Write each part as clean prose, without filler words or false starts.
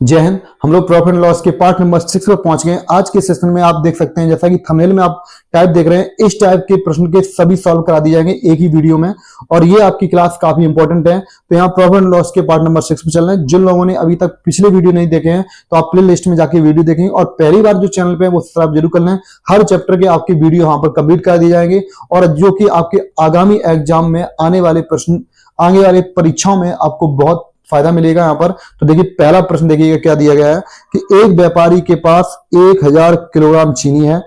जय हिंद। हम लोग प्रॉफिट एंड लॉस के पार्ट नंबर 6 पर पहुंच गए। आज के सेशन में आप देख सकते हैं, जैसा कि थंबनेल में आप टाइप देख रहे हैं, इस टाइप के प्रश्न के सभी सॉल्व करा दिए जाएंगे एक ही वीडियो में, और ये आपकी क्लास काफी इंपॉर्टेंट है। तो यहाँ प्रॉफिट एंड लॉस के पार्ट नंबर 6 पे चल रहे हैं। जिन लोगों ने अभी तक पिछले वीडियो नहीं देखे हैं तो आप प्ले लिस्ट में जाके वीडियो देखेंगे, और पहली बार जो चैनल पे है वो सब्सक्राइब जरूर कर लें। हर चैप्टर के आपके वीडियो यहाँ पर कंप्लीट करा दिए जाएंगे, और जो कि आपके आगामी एग्जाम में आने वाले प्रश्न, आगे वाले परीक्षाओं में आपको बहुत फायदा मिलेगा यहाँ पर। तो देखिए, पहला प्रश्न देखिएगा क्या दिया गया है कि एक व्यापारी के पास 1000 किलोग्राम चीनी है,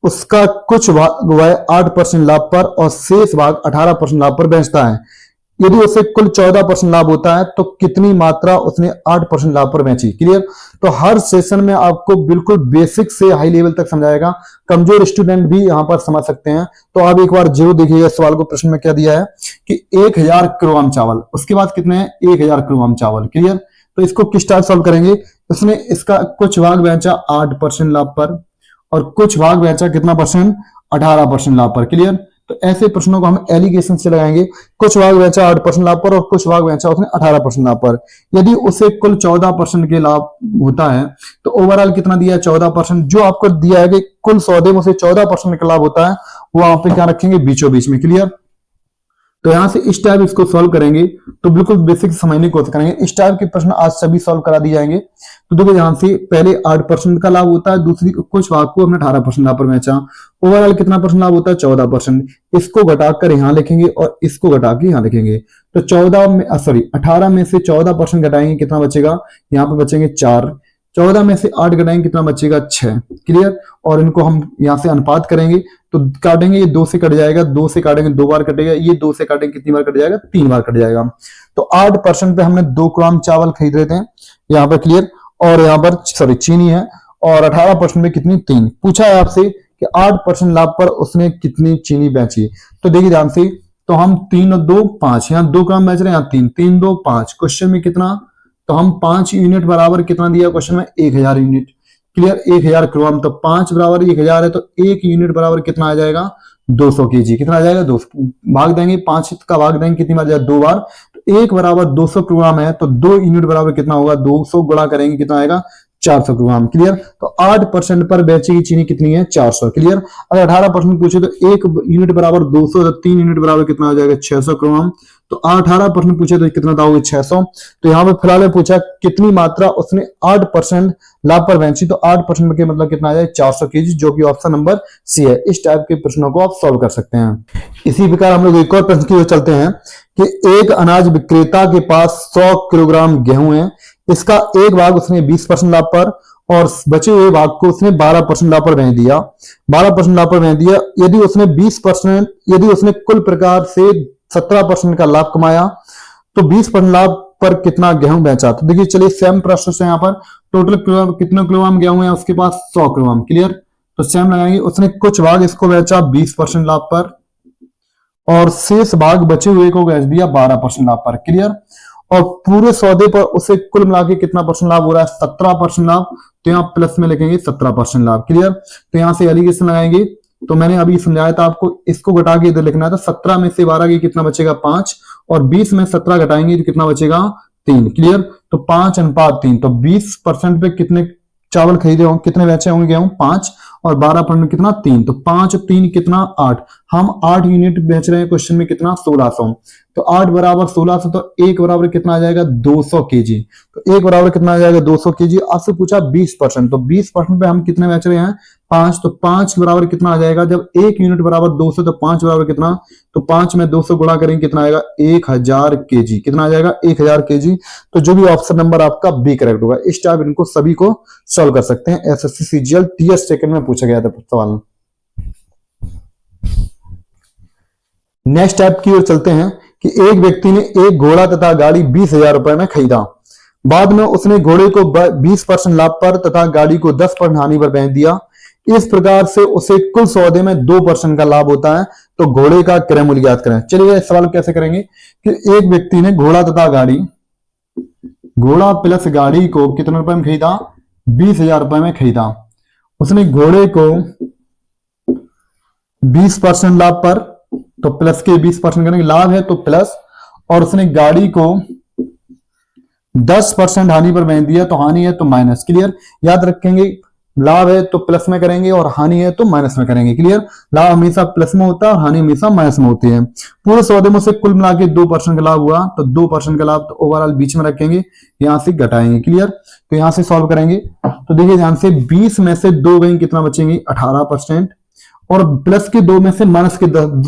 उसका कुछ भाग वह 8% लाभ पर और शेष भाग 18% लाभ पर बेचता है। यदि उसे कुल 14% लाभ होता है तो कितनी मात्रा उसने 8% लाभ पर बेची। क्लियर। तो हर सेशन में आपको बिल्कुल बेसिक से हाई लेवल तक समझाएगा, कमजोर स्टूडेंट भी यहां पर समझ सकते हैं। तो आप एक बार जरूर देखिएगा सवाल को। प्रश्न में क्या दिया है कि 1000 किलोग्राम चावल, उसके बाद कितने हैं 1000 किलोग्राम चावल। क्लियर। तो इसको किस टाइप सॉल्व करेंगे, उसने इसका कुछ भाग बेचा 8% लाभ पर और कुछ भाग बेचा कितना परसेंट 18% लाभ पर। क्लियर। तो ऐसे प्रश्नों को हम एलिगेशन से लगाएंगे। कुछ भाग बेचा 8% लाभ पर और कुछ भाग बेचा उसने 18% लाभ पर। यदि उसे कुल 14% के लाभ होता है तो ओवरऑल कितना दिया है 14%। जो आपको दिया है कि कुल सौदे में से 14% का लाभ होता है, वो आप पे क्या रखेंगे बीचों बीच में। क्लियर। तो यहां से इस टाइप इसको सॉल्व करेंगे तो बिल्कुल बेसिक समझने की कोशिश करेंगे। इस टाइप के प्रश्न आज सभी सॉल्व करा दिए जाएंगे। तो देखो, यहां से पहले 8% का लाभ होता है, दूसरी कुछ भाग को हमने 18% लाभ पर बेचा, ओवरऑल कितना परसेंट लाभ होता है 14%। इसको घटाकर यहां लिखेंगे और इसको घटा के यहां लिखेंगे। तो 18 में से 14% घटाएंगे, कितना बचेगा, यहाँ पे बचेंगे 4। 14 में से 8 घटाएंगे, कितना बचेगा 6। क्लियर। और इनको हम यहां से अनुपात करेंगे तो काटेंगे, ये 2 से कट जाएगा, 2 से काटेंगे 2 बार कटेगा, ये 2 से काटेंगे कितनी बार कट जाएगा 3 बार कट जाएगा। तो 8% पे हमने 2 ग्राम चावल खरीद रहे थे यहाँ पर। क्लियर। और यहाँ पर चीनी है, और 18% में कितनी 3। पूछा है आपसे कि 8% लाभ पर उसने कितनी चीनी बेची। तो देखिए ध्यान से, तो हम 3 और 2 5, यहाँ 2 ग्राम बेच रहे हैं, यहाँ 3, 3 2 5। क्वेश्चन में कितना, तो हम 5 यूनिट बराबर कितना दिया क्वेश्चन में 1000 यूनिट। क्लियर। 1000 किलोग्राम, तो 5 बराबर 1000 है, तो 1 यूनिट बराबर कितना आ जाएगा 200 केजी। कितना आ जाएगा 200। भाग देंगे, 5 का भाग देंगे कितनी बार जाएगा 2 बार। तो 1 बराबर 200 किलोग्राम है, तो 2 यूनिट बराबर कितना होगा 200 गुणा करेंगे कितना आएगा 400 किलोग्राम। क्लियर। तो 8% पर बेची की चीनी कितनी है 400। क्लियर। अगर 18% पूछे तो 1 यूनिट बराबर 200, तो 3 यूनिट बराबर कितना हो जाएगा 600 किलोग्राम। तो 18% पूछे तो कितना होगा 600। तो यहाँ पे फिलहाल पूछा कितनी मात्रा उसने 8% लाभ पर बेची, तो 8% के मतलब कितना आ जाए 400 केजी, जो कि ऑप्शन नंबर सी है। इस टाइप के प्रश्नों को आप सॉल्व कर सकते हैं। इसी प्रकार हम लोग एक और प्रश्न की ओर चलते हैं कि एक अनाज विक्रेता के पास 100 किलोग्राम गेहूं है, इसका एक भाग उसने 20% लाभ पर और बचे हुए भाग को उसने 12% लाभ पर बेच दिया। 12% लाभ पर बेच दिया। यदि उसने 20%, यदि उसने कुल प्रकार से 17% का लाभ कमाया तो 20% लाभ पर कितना गेहूं बेचा। तो देखिए, चलिए सेम प्रोसेस है। यहाँ पर टोटल कितना किलोग्राम गेहूं है उसके पास 100 किलोग्राम। क्लियर। तो सेम लगाएंगे, उसने कुछ भाग इसको बेचा 20% लाभ पर और शेष भाग बचे हुए को बेच दिया 12% लाभ पर। क्लियर। और पूरे सौदे पर उसे कुल मिला के कितना परसेंट लाभ हो रहा है 17% लाभ। तो यहाँ प्लस में लिखेंगे 17% लाभ। क्लियर। तो यहाँ से एलिगेशन लगाएंगे। तो मैंने अभी समझाया था आपको, इसको घटा के इधर लिखना था। 17 में से 12 की कितना बचेगा 5, और 20 में 17 घटाएंगे तो कितना बचेगा 3। क्लियर। तो 5:3। तो 20% पे कितने चावल खरीदे होंगे, कितने बेचे होंगे गेहूं 5, और 12% में कितना 3। तो 5 और 3 कितना 8। हम 8 यूनिट बेच रहे हैं, क्वेश्चन में कितना 1600। तो 8 बराबर 1600, तो 1 बराबर कितना आ जाएगा 200 केजी। तो 1 बराबर कितना आ जाएगा 200 केजी। आपसे पूछा 20%, तो 20% पे हम कितने बेच रहे हैं 5। तो 5 बराबर कितना आ जाएगा, जब 1 यूनिट बराबर 200 तो 5 बराबर कितना, तो 5 में 200 गुणा करेंगे कितना आएगा 1000 केजी। कितना आ जाएगा 1000 केजी। तो जो भी ऑप्शन नंबर आपका बी करेक्ट होगा। इस टाइप इनको सभी को सॉल्व कर सकते हैं। एसएससी सीजीएल टीएस सेकंड में पूछा गया था सवाल। नेक्स्ट टाइप की ओर चलते हैं कि एक व्यक्ति ने एक घोड़ा तथा गाड़ी 20,000 रुपए में खरीदा। बाद में उसने घोड़े को 20% लाभ पर तथा गाड़ी को 10% हानि पर बेच दिया। इस प्रकार से उसे कुल सौदे में 2% का लाभ होता है। तो घोड़े का क्रय मूल्य ज्ञात करें। चलिए इस सवाल कैसे करेंगे कि एक व्यक्ति ने घोड़ा तथा गाड़ी, घोड़ा प्लस गाड़ी को कितने रुपए में खरीदा 20,000 रुपए में खरीदा। उसने घोड़े को 20% लाभ पर, तो प्लस के 20% करेंगे, लाभ है तो प्लस, और उसने गाड़ी को 10% हानि पर बेच दिया, तो हानि है तो माइनस। क्लियर, याद रखेंगे, लाभ है तो प्लस में करेंगे और हानि है तो माइनस में करेंगे। क्लियर, लाभ हमेशा प्लस में होता है और हानि हमेशा माइनस में होती है। पूरे सौदे में से कुल मिला के 2% का लाभ हुआ, तो 2% का लाभ तो ओवरऑल बीच में रखेंगे, यहां से घटाएंगे। क्लियर, तो यहां से सॉल्व करेंगे तो देखिए ध्यान से, 20 में से 2 गई, कितना बचेंगे 18%, और प्लस के 2 में से माइनस के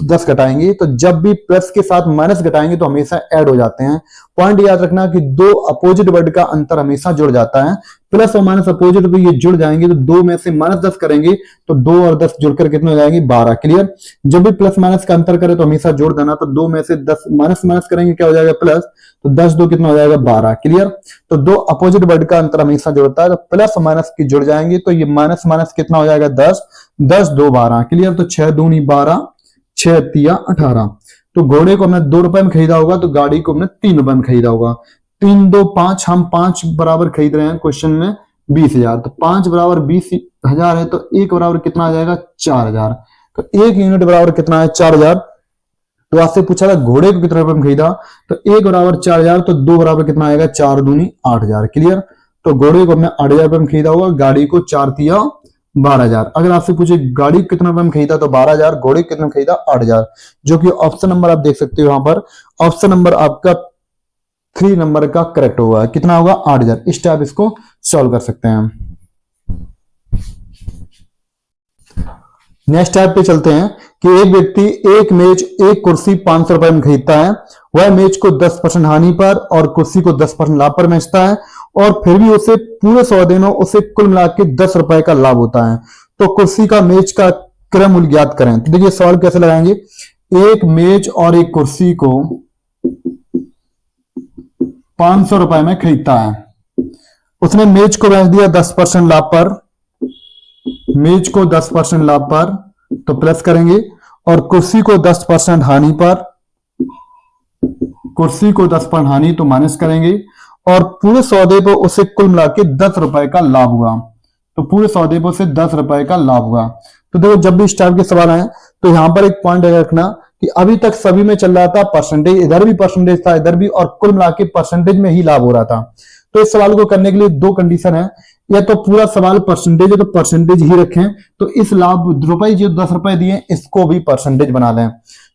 10 घटाएंगे। तो जब भी प्लस के साथ माइनस घटाएंगे तो हमेशा ऐड हो जाते हैं। पॉइंट याद रखना कि दो अपोजिट वर्ड का अंतर हमेशा जुड़ जाता है। प्लस और माइनस अपोजिट पे ये जुड़ जाएंगे, तो 2 में से माइनस 10 करेंगे तो 2 और 10 जुड़कर कितने हो जाएंगे 12। क्लियर, जब भी प्लस माइनस का अंतर करे तो हमेशा जोड़ देना। तो 2 में से 10 माइनस माइनस करेंगे, क्या हो जाएगा प्लस, तो 10 2 कितना हो जाएगा 12। क्लियर, तो दो अपोजिट वर्ड का अंतर हमेशा जुड़ता है, तो प्लस और माइनस की जुड़ जाएंगे, तो ये माइनस माइनस कितना हो जाएगा 10, 10 2 12। क्लियर, तो 6 दूनी 12, 6 तिया 18। तो घोड़े को हमने 2 रुपए में खरीदा होगा, तो गाड़ी को हमने 3 रुपए में खरीदा होगा। 3 2 5, हम 5 बराबर खरीद रहे हैं क्वेश्चन में 20,000, तो 5 बराबर 20,000 है, तो 1 बराबर कितना आ जाएगा 4,000। तो 1 यूनिट बराबर कितना है 4,000। तो आपसे पूछा था घोड़े को कितने रुपए में खरीदा, तो 1 बराबर 4,000, तो 2 बराबर कितना आएगा 4 दूनी 8,000। क्लियर, तो घोड़े को हमने 8,000 रुपए में खरीदा होगा, गाड़ी को 4 तिया 12,000। अगर आपसे पूछे गाड़ी कितने रुपए में खरीदा, तो 12,000, घोड़े कितने में खरीदा 8,000, जो कि ऑप्शन नंबर आप देख सकते हो यहां पर, ऑप्शन नंबर आपका 3 नंबर का करेक्ट होगा। कितना होगा 8,000। इस टाइप इसको सॉल्व कर सकते हैं। नेक्स्ट टाइप पे चलते हैं कि एक व्यक्ति एक मेज एक कुर्सी 500 रुपए में खरीदता है, वह मेज को 10% हानि पर और कुर्सी को 10% लाभ पर बेचता है, और फिर भी उसे पूरे सौदे में उसे कुल मिला के 10 रुपए का लाभ होता है। तो कुर्सी का मेज का क्रय मूल्य ज्ञात करें। तो देखिए सवाल कैसे लगाएंगे, एक मेज और एक कुर्सी को 500 रुपए में खरीदता है, उसने मेज को बेच दिया 10% लाभ पर, मेज को 10% लाभ पर तो प्लस करेंगे, और कुर्सी को 10% हानि पर, कुर्सी को 10% हानि तो माइनस करेंगे, और पूरे सौदे पर उसे कुल मिला के 10 रुपए का लाभ हुआ। तो पूरे सौदे पर उसे 10 रुपए का लाभ हुआ। तो देखो जब भी इस टाइप के सवाल आए तो यहां पर एक पॉइंट रखना कि अभी तक सभी में चल रहा था परसेंटेज, इधर भी परसेंटेज था इधर भी, और कुल मिला के परसेंटेज में ही लाभ हो रहा था। तो इस सवाल को करने के लिए 2 कंडीशन है, या तो पूरा सवाल परसेंटेज है तो परसेंटेज ही रखें, तो इस लाभ रुपए जो 10 रुपए दिए इसको भी परसेंटेज बना लें।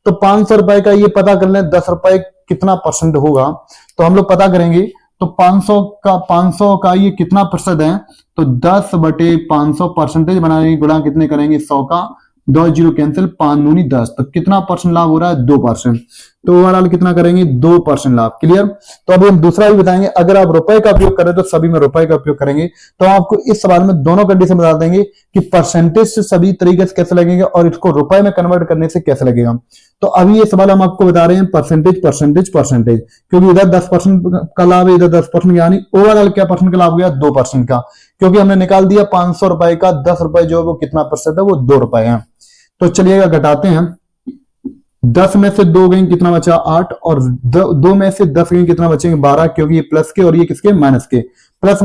तो 500 रुपए का ये पता कर लें 10 रुपए कितना परसेंट होगा, तो हम लोग पता करेंगे। तो 500 का ये कितना प्रतिशत है, तो 10/500 परसेंटेज बनाएंगे, गुणा कितने करेंगे 100 का, 2 0 कैंसिल, 5 दूनी 10, तो कितना परसेंट लाभ हो रहा है 2%। तो ओवरऑल कितना करेंगे 2% लाभ। क्लियर, तो अभी हम दूसरा भी बताएंगे, अगर आप रुपए का उपयोग करें तो सभी में रुपए का उपयोग करेंगे। तो आपको इस सवाल में दोनों कंडीशन बता देंगे कि परसेंटेज से सभी तरीके से कैसे लगेगा और इसको रुपए में कन्वर्ट करने से कैसे लगेगा। तो अभी ये सवाल हम आपको बता रहे हैं परसेंटेज परसेंटेज परसेंटेज, क्योंकि इधर 10% का लाभ है, इधर 10%, यानी ओवरऑल क्या परसेंट का लाभ हो गया 2% का, क्योंकि हमने निकाल दिया 500 रुपए का 10 रुपए जो है वो कितना प्रतिशत है, वो 2 रुपए है। तो चलिएगा घटाते हैं, 10 में से 2 गई कितना बचा 8, और 2 में से 10 गई कितना बचेंगे 12, क्योंकि ये प्लस के और ये किसके माइनस के, प्लस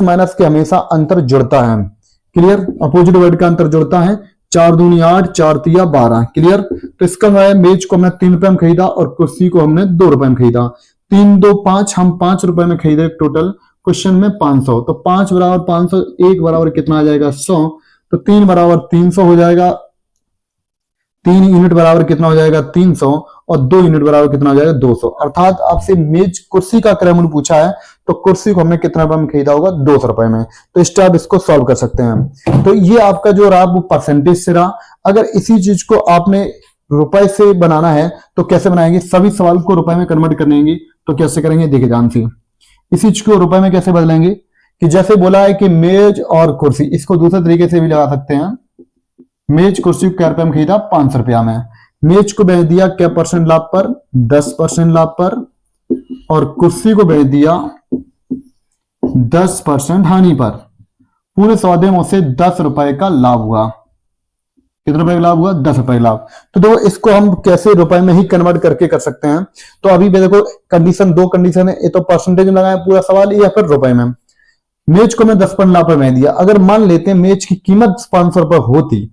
माइनस के हमेशा अंतर जुड़ता है। क्लियर, अपोजिट वर्ड का अंतर जुड़ता है। 4 दूनी 8, 4 तिया 12। क्लियर, तो इसका मेज को हमने 3 रुपए में खरीदा और कुर्सी को हमने 2 रुपए में खरीदा। 3 2 5, हम 5 रुपए में खरीदे टोटल, क्वेश्चन में 500, तो 5 बराबर 500, 1 बराबर कितना आ जाएगा 100, तो 3 बराबर 300 हो जाएगा, 3 यूनिट बराबर कितना हो जाएगा 300, और 2 यूनिट बराबर कितना हो जाएगा 200। अर्थात आपसे मेज कुर्सी का क्रय मूल्य पूछा है, तो कुर्सी को हमने कितना रुपए में खरीदा होगा 200 रुपए में। तो इस टाइप इसको सॉल्व कर सकते हैं। तो ये आपका जो रहा वो परसेंटेज से रहा। अगर इसी चीज को आपने रुपए से बनाना है तो कैसे बनाएंगे, सभी सवाल को रुपए में कन्वर्ट करेंगे, तो कैसे करेंगे देखिए ध्यान से। इसी चीज को रुपए में कैसे बदलेंगे, कि जैसे बोला है कि मेज और कुर्सी, इसको दूसरे तरीके से भी लगा सकते हैं। मेज कुर्सी को क्या रुपए में खरीदा 500 रुपया में, मेज को बेच दिया क्या परसेंट लाभ पर 10% लाभ पर, और कुर्सी को बेच दिया 10% हानि पर। पूरे सौदे में उसे 10 रुपए का लाभ हुआ। कितने रुपए का लाभ हुआ 10 रुपए का लाभ। तो देखो इसको हम कैसे रुपए में ही कन्वर्ट करके कर सकते हैं। तो अभी देखो कंडीशन 2 कंडीशन है, ये तो परसेंटेज में लगाया पूरा सवाल, या फिर रुपए में। मेज को मैं 10% लाभ पर बेच दिया, अगर मान लेते हैं मेज की कीमत 500 रुपए होती,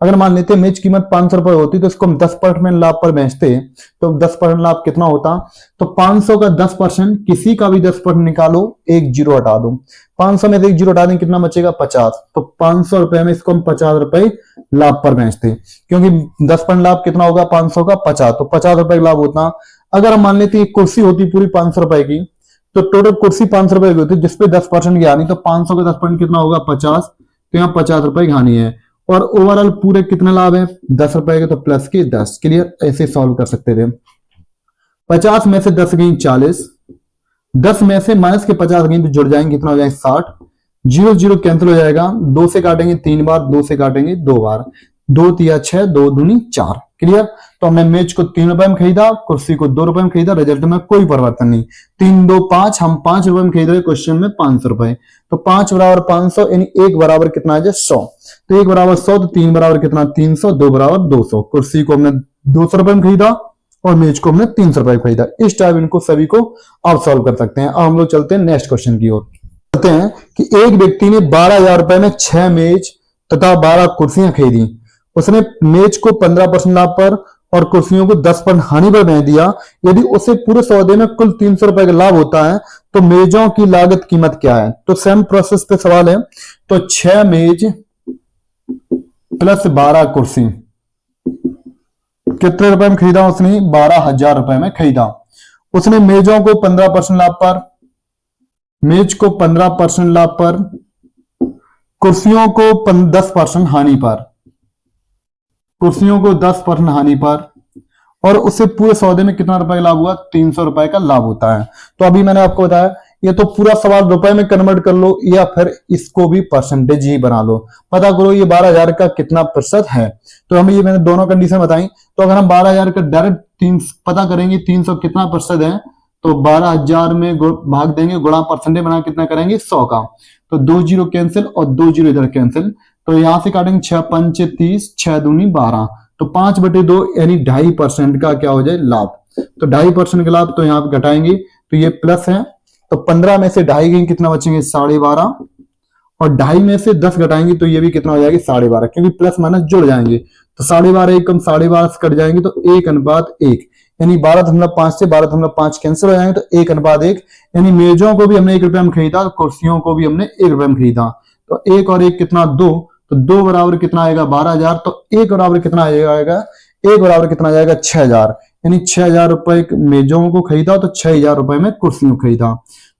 अगर मान लेते मेज कीमत 500 रुपए होती तो इसको हम 10% लाभ पर बेचते तो 10% लाभ कितना होता? तो 500 का 10%, किसी का भी 10% निकालो, एक जीरो हटा दो, 500 में से एक जीरो हटा दें, कितना बचेगा? 50। तो 500 रुपए में इसको हम 50 रुपए लाभ पर बेचते, क्योंकि 10% लाभ कितना होगा? 500 का 50, तो 50 रुपए लाभ होता। अगर हम मान लेते एक कुर्सी होती पूरी 500 रुपए की, तो टोटल कुर्सी 500 रुपए की होती, जिसपे 10% की हानि, तो 500 का 10% कितना होगा? 50, तो यहाँ 50 रुपए की हानि है। और ओवरऑल पूरे कितना लाभ है? 10 रुपए के, तो प्लस के 10। क्लियर? ऐसे सॉल्व कर सकते थे। 50 में से 10 गई 40, 10 में से माइनस के 50 गई तो जुड़ जाएंगे, कितना हो जाएगा? 60। जीरो जीरो कैंसिल हो जाएगा, 2 से काटेंगे 3 बार, 2 से काटेंगे 2 बार, 2 तिया 6, 2 दूनी 4। क्लियर? तो हमने मेज को 3 रुपए में खरीदा, कुर्सी को 2 रुपए में खरीदा, रिजल्ट में कोई परिवर्तन नहीं। 3 2 5, हम 5 रुपए में खरीद रहे, क्वेश्चन में 500 रुपए, तो 5 बराबर 500, यानी 1 बराबर कितना है? 100। तो 1 बराबर 100, तो 3 बराबर कितना? 300, 2 बराबर 200। कुर्सी को हमने 200 रुपए में खरीदा और मेज को हमने 300 रुपए में खरीदा। इस टाइप इनको सभी को आप सॉल्व कर सकते हैं। अब हम लोग चलते हैं नेक्स्ट क्वेश्चन की ओर। कहते हैं कि एक व्यक्ति ने 12,000 रुपए में 6 मेज तथा 12 कुर्सियां खरीदी। उसने मेज को 15% लाभ पर और कुर्सियों को 10% हानि पर बेच दिया। यदि उसे पूरे सौदे में कुल 300 रुपए का लाभ होता है तो मेजों की लागत कीमत क्या है? तो सेम प्रोसेस पे सवाल है। तो 6 मेज प्लस 12 कुर्सी कितने रुपए में खरीदा उसने? 12,000 रुपए में खरीदा। उसने मेजों को 15% लाभ पर, मेज को 15% लाभ पर, कुर्सियों को 10% हानि पर, कुर्सियों को 10% हानि पर, और उससे पूरे सौदे में कितना रुपए का लाभ हुआ? 300 रुपए का लाभ होता है। तो अभी मैंने आपको बताया, ये तो पूरा सवाल रुपए में कन्वर्ट कर लो या फिर इसको भी परसेंटेज ही बना लो। पता करो ये 12,000 का कितना प्रतिशत है। तो हमें ये मैंने दोनों कंडीशन बताई। तो अगर हम 12,000 का डायरेक्ट 3 पता करेंगे 300 कितना प्रतिशत है, तो 12,000 में भाग देंगे, गुणा परसेंटेज बना कितना करेंगे? 100 का। तो 2 जीरो कैंसिल और 2 जीरो इधर कैंसिल, तो यहां से काटेंगे 6 पंच 30, 6 दूनी 12, तो 5/2 यानी 2.5% का क्या हो जाए? लाभ। तो 2.5% का लाभ, तो यहां पे घटाएंगे तो ये प्लस है, तो 15 में से 2.5 गई, कितना बचेंगे? 12.5, और 2.5 में से 10 घटाएंगे तो ये भी कितना हो जाएगा? 12.5, क्योंकि प्लस माइनस जुड़ जाएंगे। तो 12.5 एक कम 12.5 से कट जाएंगे, तो 1:1, यानी 12.5 से 12.5 कैंसिल हो जाएंगे, तो 1:1, यानी मेजों को भी हमने 1 रुपए में खरीदा, कुर्सियों को भी हमने 1 रुपए में खरीदा। तो 1 और 1 कितना? 2, तो 2 बराबर कितना आएगा? 12,000। तो 1 बराबर कितना आएगा? 1 बराबर कितना आ जाएगा? 6,000, यानी 6,000 रुपए मेजों को खरीदा, तो 6,000 रुपए में कुर्सियों को खरीदा।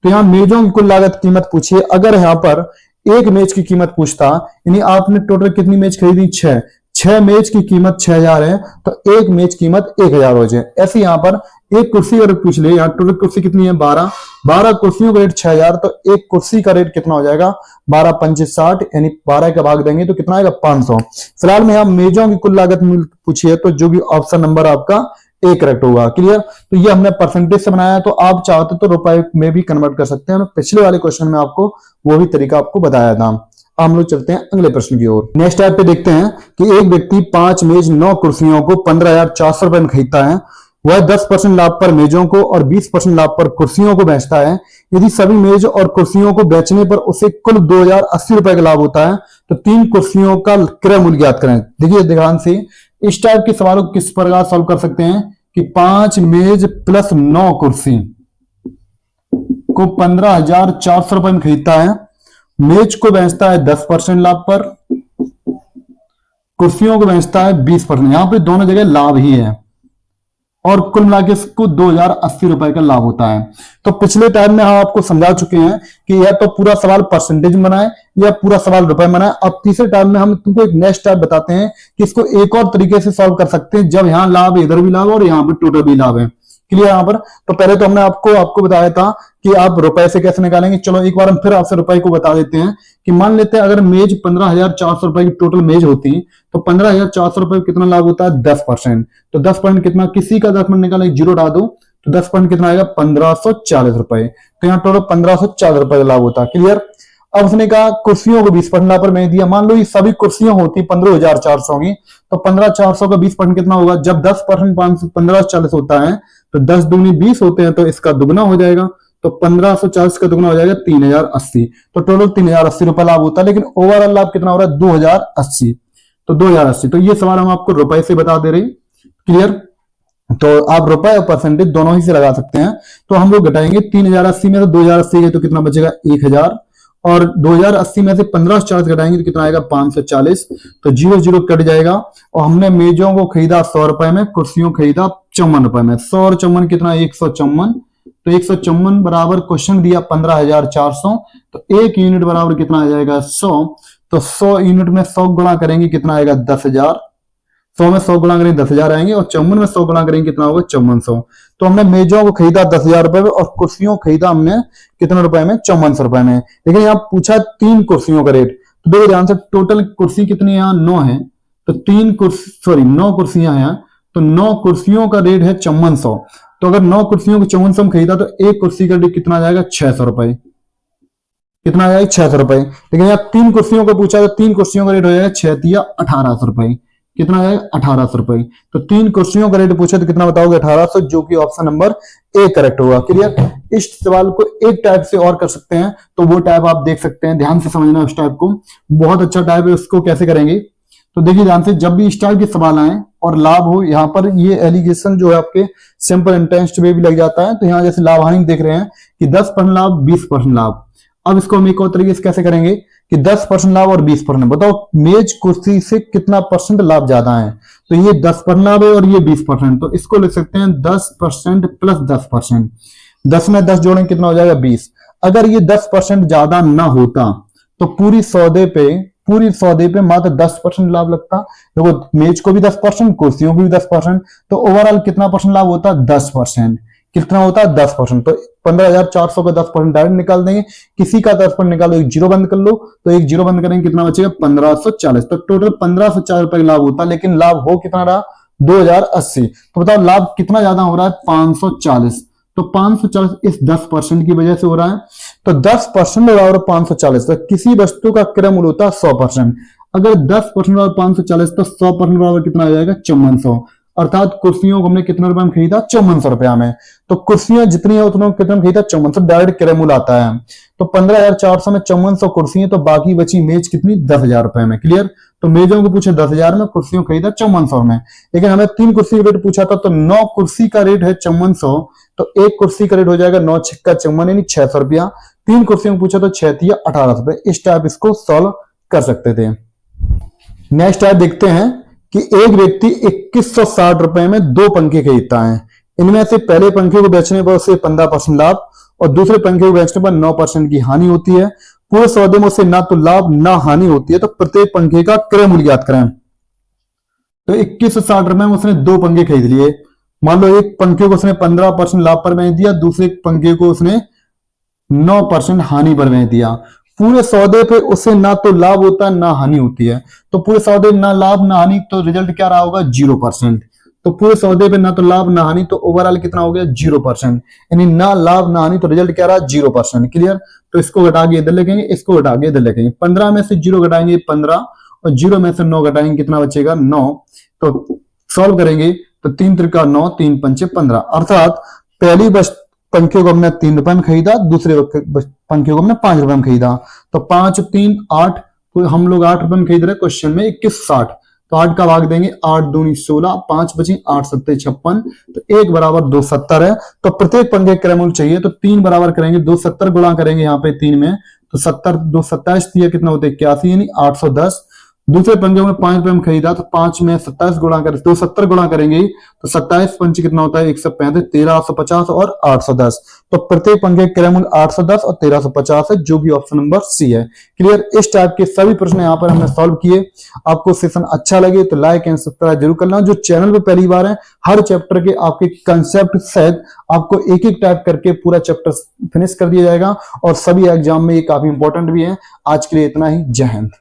तो यहाँ मेजों की कुल लागत कीमत पूछिए। अगर यहाँ पर एक मेज की कीमत पूछता, यानी आपने टोटल कितनी मेज खरीदी? 6 मेज की कीमत 6,000 है, तो एक मेज कीमत 1,000 हो जाए। ऐसे यहाँ पर एक कुर्सी का रेट पूछ ले, यहाँ टोटल कुर्सी कितनी है? 12 कुर्सियों का रेट 6,000, तो एक कुर्सी का रेट कितना हो जाएगा? 12 पंच 60, यानी 12 का भाग देंगे तो कितना आएगा? 500। फिलहाल में यहाँ मेजों की कुल लागत पूछी है, तो जो भी ऑप्शन नंबर आपका ए करेक्ट होगा। क्लियर? तो ये हमने परसेंटेज से बनाया, तो आप चाहते तो रुपए में भी कन्वर्ट कर सकते हैं। पिछले वाले क्वेश्चन में आपको वो भी तरीका आपको बताया था। हम लोग चलते हैं अगले प्रश्न की ओर। नेक्स्ट टाइप पे देखते हैं कि एक व्यक्ति 5 मेज 9 कुर्सियों को 15,400 रुपए में खरीदता है। वह 10% लाभ पर मेजों को और 20% लाभ पर कुर्सियों को बेचता है। यदि सभी मेज और कुर्सियों को बेचने पर उसे कुल 2,080 रुपए का लाभ होता है, तो 3 कुर्सियों का क्रय मूल्य ज्ञात करें। देखिए ध्यान से, इस टाइप के सवालों को किस प्रकार सॉल्व कर सकते हैं कि 5 मेज प्लस 9 कुर्सी को 15,400 रुपए में खरीदता है। मेज को बेचता है 10% लाभ पर, कुर्सियों को बेचता है 20%। यहां पे दोनों जगह लाभ ही है, और कुल मिलाकर इसको 2,080 रुपए का लाभ होता है। तो पिछले टाइम में हम आपको समझा चुके हैं कि यह तो पूरा सवाल परसेंटेज में बनाए या पूरा सवाल रुपए में बनाए। अब तीसरे टाइम में हम तुमको एक नेक्स्ट टाइप बताते हैं कि इसको एक और तरीके से सॉल्व कर सकते हैं, जब यहाँ लाभ, इधर भी लाभ और यहाँ पे टोटल भी लाभ है। क्लियर? यहाँ पर तो पहले तो हमने आपको बताया था कि आप रुपए से कैसे निकालेंगे। चलो एक बार हम फिर आपसे रुपए को बता देते हैं कि मान लेते हैं अगर मेज 15,400 रुपए की टोटल मेज होती, तो 15,400 रुपए कितना लाभ होता है? 10%। तो 10% कितना? किसी का 10% निकाले, जीरो डाल दो, तो 10% कितना आएगा? 1,540 रुपए। तो यहाँ टोटल 1,540 रुपए का लाभ होता है। क्लियर? अब उसने कहा कुर्सियों को 20% लाभ पर मैं दिया। मान लो ये सभी कुर्सियां होती 15,400 की, तो 15,400 का 20% कितना होगा? जब 10% 1,540 होता है, तो 10 दूनी 20 होते हैं, तो इसका दुगना हो जाएगा। तो 1,540 का दुगना हो जाएगा 3,080। तो टोटल 3,080 रुपए लाभ होता है, लेकिन ओवरऑल लाभ कितना हो रहा है? 2,080। तो 2080। तो ये सवाल हम आपको रुपए से बता दे रहे, क्लियर। तो आप रुपए और परसेंटेज दोनों ही से लगा सकते हैं। तो हम लोग घटाएंगे 3080 में से 2080 गए तो कितना बचेगा 1000, और 2080 में से 1540 घटाएंगे तो कितना आएगा 540। तो 0 0 कट जाएगा। और हमने मेजों को खरीदा 100 रुपए में, कुर्सियों खरीदा 54 रुपए में। 100 और 54 कितना 154। तो 154 बराबर क्वेश्चन दिया 15,400। तो 1 यूनिट बराबर कितना आ जाएगा 100। तो 100 यूनिट में 100 गुणा करेंगे कितना आएगा 10,000। 100 में 100 गुणा करेंगे 10,000 आएंगे, और 54 में 100 गुणा करेंगे कितना होगा 5400। तो हमने मेजों को खरीदा 10,000 रुपए में, और कुर्सियों खरीदा हमने कितने रुपए में 5400 रुपए में। लेकिन यहाँ पूछा 3 कुर्सियों का रेट। तो देखो ध्यान से, टोटल कुर्सी कितनी यहाँ 9 है। तो 9 कुर्सियां हैं। तो 9 कुर्सियों का रेट है 5400। तो अगर 9 कुर्सियों को 5400 में खरीदा तो एक कुर्सी का रेट कितना आ जाएगा 600 रुपए। कितना आ जाएगा 600 रुपए। लेकिन यहाँ 3 कुर्सियों को पूछा तो 3 कुर्सियों का रेट हो जाएगा 6 या 1800 रुपए। कितना आ जाएगा 1800 रुपए। तो 3 कुर्सियों का रेट पूछे तो कितना बताओगे 1800, जो कि ऑप्शन नंबर ए करेक्ट होगा, क्लियर। इस सवाल को एक टाइप से और कर सकते हैं, तो वो टाइप आप देख सकते हैं, ध्यान से समझना उस टाइप को, बहुत अच्छा टाइप है। उसको कैसे करेंगे तो देखिए ध्यान से, जब भी इस टाइप के सवाल आए और लाभ हो, यहाँ पर ये एलिगेशन जो है आपके सिंपल एंड टेंस्ड में भी लग जाता है। तो यहाँ जैसे लाभ हानि देख रहे हैं कि 10% लाभ 20% लाभ। अब इसको हम एक और तरीके से कैसे करेंगे कि 10% लाभ और 20%। बताओ मेज कुर्सी से कितना परसेंट लाभ ज्यादा है। तो ये 10% लाभ है और ये 20%। तो इसको लिख सकते हैं 10% प्लस 10%। 10 में 10 जोड़ेंगे कितना हो जाएगा 20। अगर ये 10% ज्यादा ना होता तो पूरी सौदे पे मात्र 10% लाभ लगता। देखो मेज को भी 10%, कुर्सियों को भी 10%, तो ओवरऑल कितना परसेंट लाभ होता 10%। कितना होता है 10%। तो 15,400 का 10% डायरेक्ट निकाल देंगे। किसी का 10% निकालो, एक जीरो बंद कर लो, तो एक जीरो बंद करेंगे कितना बचेगा 1540। तो टोटल 1504 रुपए का लाभ होता है, लेकिन लाभ हो कितना रहा 2080। तो बताओ लाभ कितना ज्यादा हो रहा है 540। तो 540 इस 10% की वजह से हो रहा है। तो 10% बराबर 540। तो किसी वस्तु का क्रय मूल्य होता है 100%। अगर 10% बराबर 540 तो 100% बराबर कितना आ जाएगा 5400। अर्थात कुर्सियों को हमने कितने रुपए में खरीदा 5400 रुपया में। तो कुर्सियां जितनी है उतना कितने में खरीदा 5400, डायरेक्ट क्रय मूल्य आता है। तो 15,400 में 5400 कुर्सियां, तो बाकी बची मेज कितनी 10,000 रुपए में, क्लियर। तो मेजों को पूछे 10,000 में, कुर्सियों खरीदा 5400 में। लेकिन हमें 3 कुर्सी का रेट पूछा था, तो 9 कुर्सी का रेट है 5400। तो एक कुर्सी का रेट हो जाएगा 9 छक्का 54 यानी 600 रुपया। 3 कुर्सियों को पूछा तो 6 या 1800 रुपए। इस टाइप इसको सॉल्व कर सकते थे। नेक्स्ट टाइप देखते हैं कि एक व्यक्ति 2160 रुपए में 2 पंखे खरीदता है। इनमें से पहले पंखे को बेचने पर उसे 15% लाभ और दूसरे पंखे को बेचने पर 9% की हानि होती है। पूरे सौदे में उसे ना तो लाभ ना हानि होती है। तो प्रत्येक पंखे का क्रय मूल्य ज्ञात करें। तो 2160 रुपए में उसने 2 पंखे खरीद लिए। मान लो एक पंखे को उसने 15% लाभ पर बेच दिया, दूसरे पंखे को उसने 9% हानि पर बेच दिया। पूरे सौदे पे उसे ना तो लाभ होता है ना हानि होती है। तो पूरे सौदे ना लाभ ना हानि, तो रिजल्ट क्या रहा होगा 0%। तो पूरे सौदे पे ना तो लाभ ना हानि, तो ओवरऑल कितना हो गया 0%। यानी ना लाभ ना हानि, तो रिजल्ट क्या रहा 0%, क्लियर। तो इसको घटा के इधर लिखेंगे, इसको घटा के इधर लिखेंगे। 15 में से 0 घटाएंगे 15, और 0 में से 9 घटाएंगे कितना बचेगा 9। तो सॉल्व करेंगे तो 3 त्रिका 9, 3 पंचे 15। अर्थात पहली पंखे को हमने 3 रुपए में खरीदा, दूसरे पंखे को हमने 5 रुपए में खरीदा। तो 5 3 8, तो हम लोग 8 रुपए में खरीद रहे, क्वेश्चन में 2160। तो 8 का भाग देंगे, 8 दूनी 16, 5 बची 8 सत्ते 56। तो 1 बराबर 270 है। तो प्रत्येक पंखे क्रय मूल्य चाहिए, तो 3 बराबर करेंगे, 270 गुणा करेंगे यहाँ पे 3 में, तो 70 2 27 कितना होता है 81 यानी 810। दूसरे पंखे में 5 रुपए में खरीदा, तो 5 में 27 गुणा कर 270 गुणा करेंगे, तो 27 पंच कितना होता है 135, 1350 और 810। तो प्रत्येक पंखे क्रय मूल्य 810 और 1350 है, जो कि ऑप्शन नंबर सी है, क्लियर। इस टाइप के सभी प्रश्न यहाँ पर हमने सॉल्व किए। आपको सेशन अच्छा लगे तो लाइक एंड सब्सक्राइब जरूर करना। जो चैनल पे पहली बार है, हर चैप्टर के आपके कंसेप्ट सहित आपको एक एक टाइप करके पूरा चैप्टर फिनिश कर दिया जाएगा, और सभी एग्जाम में ये काफी इंपॉर्टेंट भी है। आज के लिए इतना ही, जय हिंद।